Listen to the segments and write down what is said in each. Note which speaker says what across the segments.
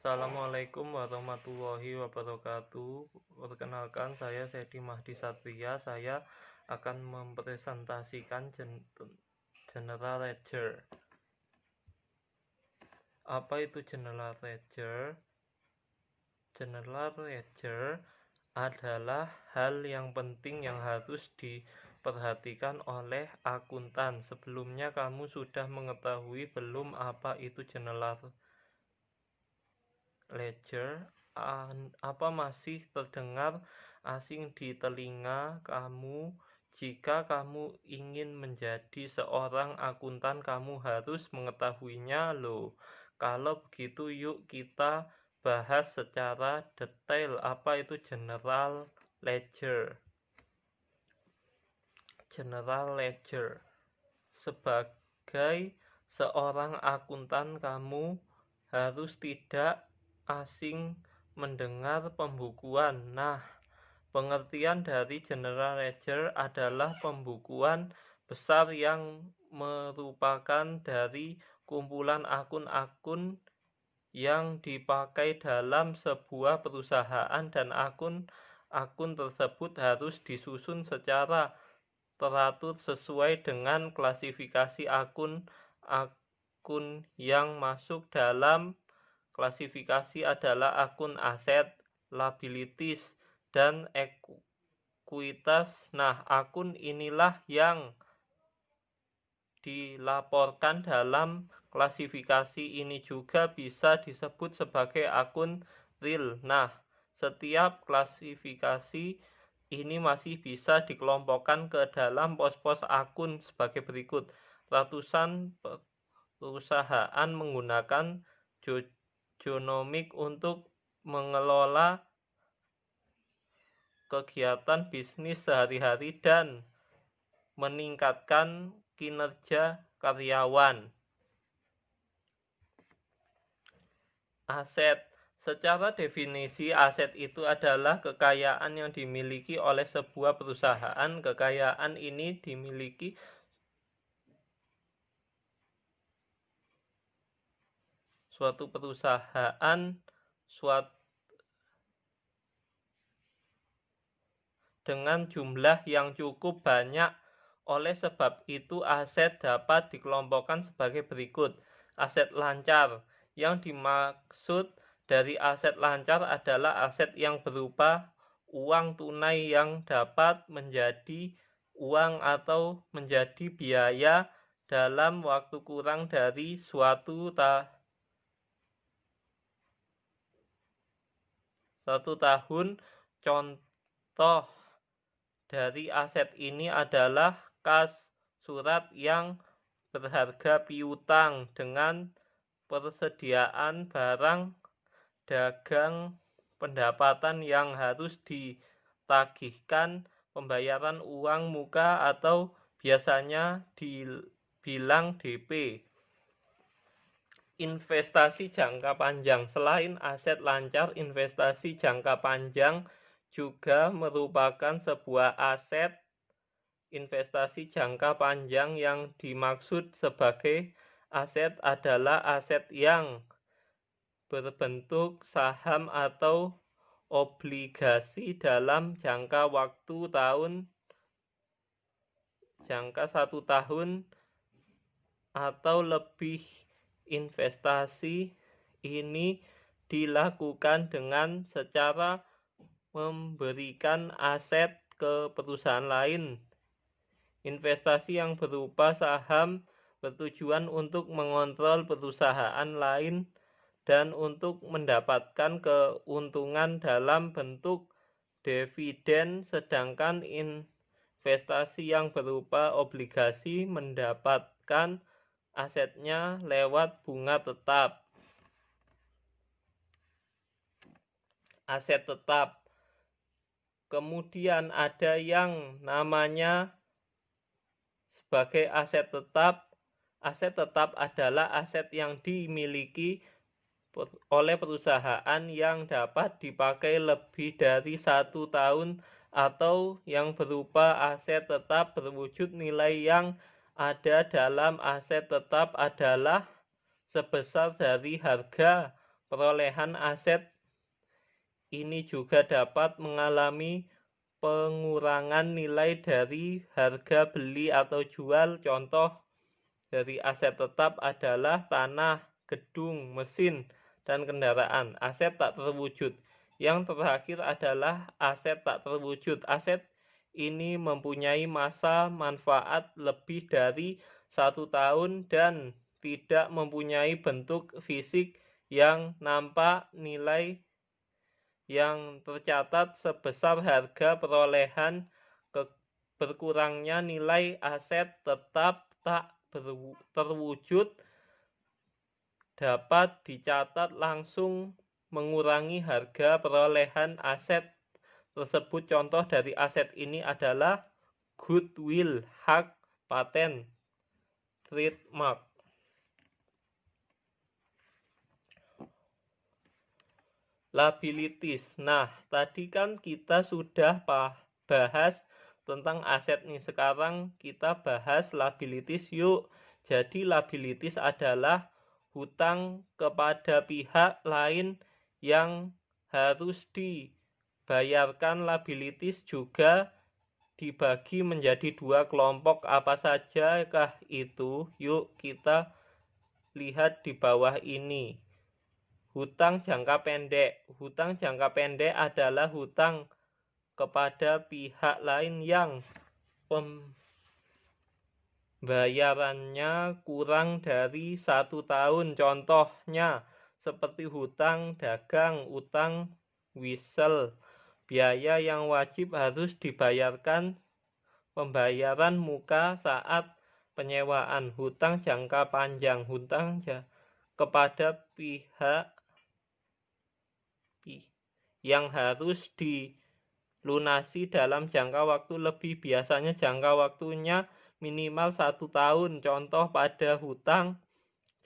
Speaker 1: Assalamualaikum warahmatullahi wabarakatuh. Perkenalkan, saya Sedi Mahdi Satria. Saya akan mempresentasikan General Ledger. Apa itu General Ledger? General Ledger adalah hal yang penting yang harus diperhatikan oleh akuntan. Sebelumnya kamu sudah mengetahui belum apa itu General Ledger? Apa masih terdengar asing di telinga kamu? Jika kamu ingin menjadi seorang akuntan, kamu harus mengetahuinya loh. Kalau begitu, yuk kita bahas secara detail apa itu General Ledger. General Ledger. Sebagai seorang akuntan, kamu harus tidak asing mendengar pembukuan. Nah, pengertian dari General Ledger adalah pembukuan besar yang merupakan dari kumpulan akun-akun yang dipakai dalam sebuah perusahaan, dan akun-akun tersebut harus disusun secara teratur sesuai dengan klasifikasi akun yang masuk dalam klasifikasi adalah akun aset, liabilities, dan ekuitas. Nah, akun inilah yang dilaporkan dalam klasifikasi ini juga bisa disebut sebagai akun real. Nah, setiap klasifikasi ini masih bisa dikelompokkan ke dalam pos-pos akun sebagai berikut. Ratusan perusahaan menggunakan genomic untuk mengelola kegiatan bisnis sehari-hari dan meningkatkan kinerja karyawan. Aset. Secara definisi, aset itu adalah kekayaan yang dimiliki oleh sebuah perusahaan. Kekayaan ini dimiliki suatu perusahaan dengan jumlah yang cukup banyak. Oleh sebab itu, aset dapat dikelompokkan sebagai berikut. Aset lancar. Yang dimaksud dari aset lancar adalah aset yang berupa uang tunai yang dapat menjadi uang atau menjadi biaya dalam waktu kurang dari satu tahun. Contoh dari aset ini adalah kas, surat yang berharga piutang dengan persediaan barang dagang, pendapatan yang harus ditagihkan, pembayaran uang muka atau biasanya dibilang DP. Investasi jangka panjang. Selain aset lancar, investasi jangka panjang juga merupakan sebuah aset. Investasi jangka panjang yang dimaksud sebagai aset adalah aset yang berbentuk saham atau obligasi dalam jangka waktu jangka 1 tahun atau lebih. Investasi ini dilakukan dengan secara memberikan aset ke perusahaan lain. Investasi yang berupa saham bertujuan untuk mengontrol perusahaan lain dan untuk mendapatkan keuntungan dalam bentuk dividen, sedangkan investasi yang berupa obligasi mendapatkan asetnya lewat bunga tetap. Aset tetap. Kemudian ada yang namanya sebagai aset tetap. Aset tetap adalah aset yang dimiliki oleh perusahaan yang dapat dipakai lebih dari 1 tahun atau yang berupa aset tetap berwujud nilai yang ada dalam aset tetap adalah sebesar dari harga perolehan aset ini juga dapat mengalami pengurangan nilai dari harga beli atau jual. Contoh dari aset tetap adalah tanah, gedung, mesin, dan kendaraan. Aset tak terwujud. Yang terakhir adalah aset tak terwujud. Aset ini mempunyai masa manfaat lebih dari 1 tahun dan tidak mempunyai bentuk fisik yang nampak. Nilai yang tercatat sebesar harga perolehan. Berkurangnya nilai aset tetap tak terwujud dapat dicatat langsung mengurangi harga perolehan aset tersebut. Contoh dari aset ini adalah goodwill, hak paten, trademark. Liabilities. Nah, tadi kan kita sudah bahas tentang aset nih. Sekarang kita bahas liabilities yuk. Jadi liabilities adalah hutang kepada pihak lain yang harus dibayarkan. Liabilities juga dibagi menjadi 2 kelompok. Apa sajakah itu? Yuk kita lihat di bawah ini. Hutang jangka pendek. Hutang jangka pendek adalah hutang kepada pihak lain yang pembayarannya kurang dari 1 tahun. Contohnya seperti hutang dagang, utang whistle. Biaya yang wajib harus dibayarkan pembayaran muka saat penyewaan. Hutang jangka panjang. Hutang kepada pihak yang harus dilunasi dalam jangka waktu lebih. Biasanya jangka waktunya minimal 1 tahun. Contoh pada hutang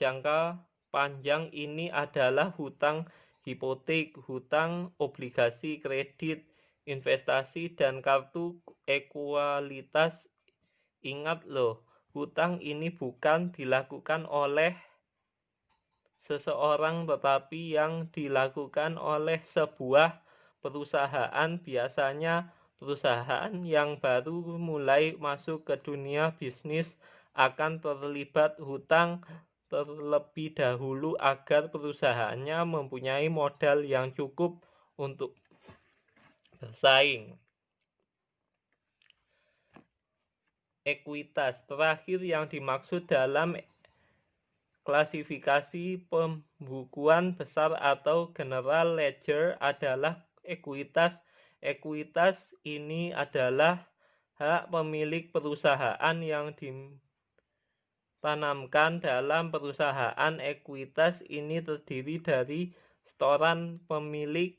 Speaker 1: jangka panjang ini adalah hutang hipotek, hutang obligasi kredit, investasi, dan kartu ekualitas. Ingat loh, hutang ini bukan dilakukan oleh seseorang tetapi yang dilakukan oleh sebuah perusahaan. Biasanya perusahaan yang baru mulai masuk ke dunia bisnis akan terlibat hutang terlebih dahulu agar perusahaannya mempunyai modal yang cukup untuk bersaing. Ekuitas terakhir yang dimaksud dalam klasifikasi pembukuan besar atau general ledger adalah ekuitas. Ekuitas ini adalah hak pemilik perusahaan yang ditanamkan dalam perusahaan. Ekuitas ini terdiri dari setoran pemilik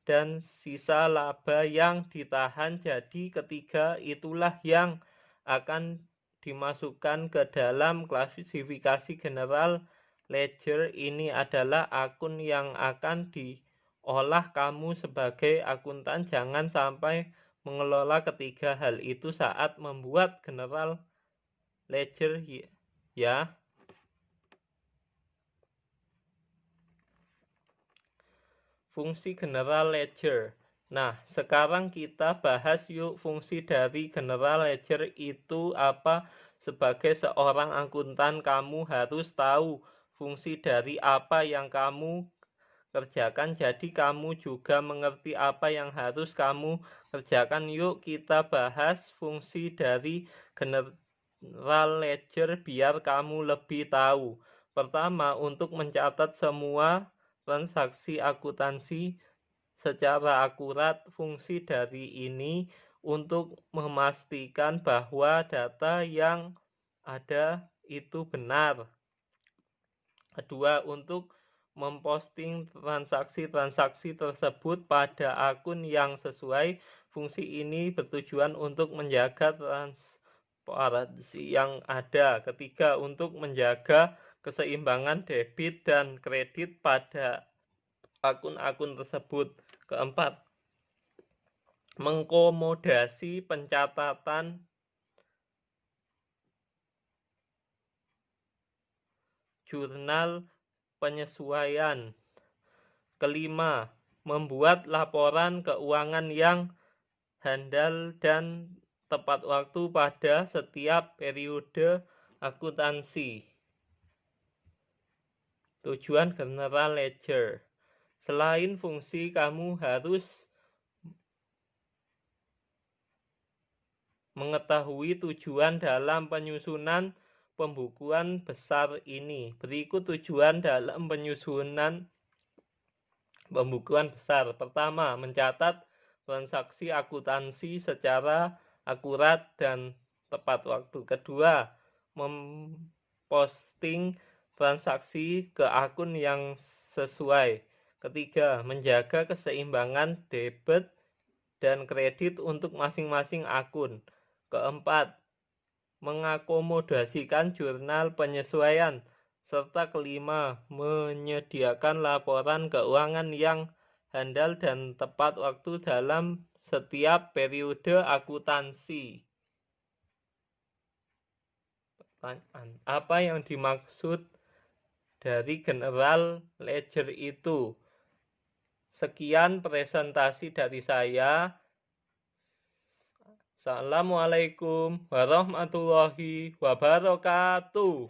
Speaker 1: dan sisa laba yang ditahan. Jadi ketiga itulah yang akan dimasukkan ke dalam klasifikasi general ledger. Ini adalah akun yang akan diolah kamu sebagai akuntan. Jangan sampai mengelola ketiga hal itu saat membuat general ledger ya. Fungsi general ledger. Nah, sekarang kita bahas yuk fungsi dari general ledger itu apa. Sebagai seorang akuntan, kamu harus tahu fungsi dari apa yang kamu kerjakan. Jadi kamu juga mengerti apa yang harus kamu kerjakan. Yuk kita bahas fungsi dari general ledger biar kamu lebih tahu. Pertama, untuk mencatat semua transaksi akuntansi secara akurat. Fungsi dari ini untuk memastikan bahwa data yang ada itu benar. Kedua, untuk memposting transaksi-transaksi tersebut pada akun yang sesuai. Fungsi ini bertujuan untuk menjaga transparansi yang ada. Ketiga, untuk menjaga keseimbangan debit dan kredit pada akun-akun tersebut. Keempat, mengakomodasi pencatatan jurnal penyesuaian. Kelima, membuat laporan keuangan yang handal dan tepat waktu pada setiap periode akuntansi. Tujuan general ledger. Selain fungsi, kamu harus mengetahui tujuan dalam penyusunan pembukuan besar ini. Berikut tujuan dalam penyusunan pembukuan besar. Pertama, mencatat transaksi akuntansi secara akurat dan tepat waktu. Kedua, memposting transaksi ke akun yang sesuai. Ketiga, menjaga keseimbangan debit dan kredit untuk masing-masing akun. Keempat, mengakomodasikan jurnal penyesuaian. Serta kelima, menyediakan laporan keuangan yang handal dan tepat waktu dalam setiap periode akuntansi. Pertanyaan, apa yang dimaksud dari general ledger itu? Sekian presentasi dari saya. Assalamualaikum warahmatullahi wabarakatuh.